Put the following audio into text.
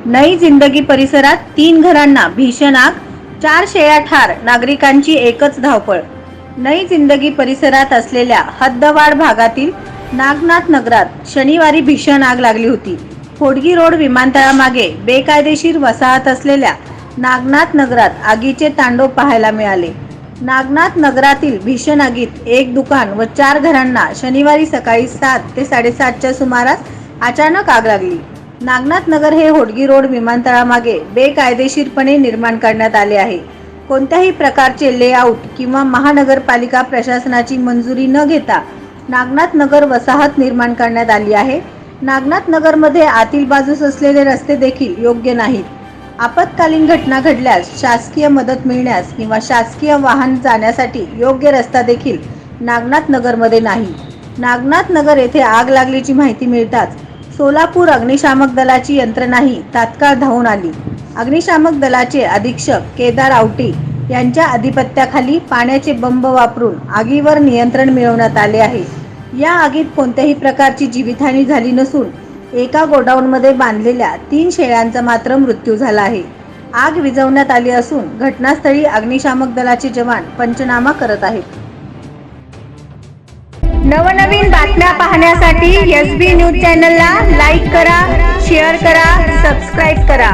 नई जिंदगी परिसरात 3 घरांना भीषण आग, 4 शेळ्या ठार, नागरिकांची एकच धावपळ। नई जिंदगी परिसरात असलेल्या हद्दवाढ भागातील नागनाथ नगरात शनिवारी भीषण आग लागली होती। होडगी रोड विमानतळामागे बेकायदेशीर वसाहत असलेल्या नागनाथ नगरात आगीचे तांडव पाहायला मिळाले। नागनाथ नगरातील भीषण आगीत एक दुकान व 4 घरांना शनिवारी सकाळी 7 ते 7:30च्या सुमारास अचानक आग लागली। नागनाथ नगर हे होडगी रोड विमानतळामागे बेकायदेशीरपणे निर्माण करण्यात आले आहे। कोणत्याही प्रकारचे लेआउट किंवा महानगरपालिका प्रशासनाची मंजुरी न घेता नागनाथ नगर वसाहत निर्माण करण्यात आली आहे। नागनाथ नगरमध्ये आतील बाजूस असलेले रस्ते देखील योग्य नाहीत। आपत्कालीन घटना घडल्यास शासकीय मदत मिळण्यास किंवा शासकीय वाहन जाण्यासाठी योग्य रस्ता देखील नागनाथ नगरमध्ये नाही। नागनाथ नगर येथे आग लागल्याची माहिती मिळताच सोलापूर अग्निशामक दलाची यंत्रणाही तात्काळ धावून आली। अग्निशामक दलाचे अधीक्षक केदार आवटी यांच्या अधिपत्याखाली पाण्याचे बंब वापरून आगीवर नियंत्रण मिळवण्यात आले आहे। या आगीत कोणत्याही प्रकारची जीवितहानी झाली नसून एका गोडाऊनमध्ये बांधलेल्या 3 शेळ्यांचा मात्र मृत्यू झाला आहे। आग विझवण्यात आली असून घटनास्थळी अग्निशामक दलाचे जवान पंचनामा करत आहेत। नवनवीन बातम्या पाहण्यासाठी SB न्यूज चॅनलला लाईक करा, शेअर करा, सबस्क्राईब करा।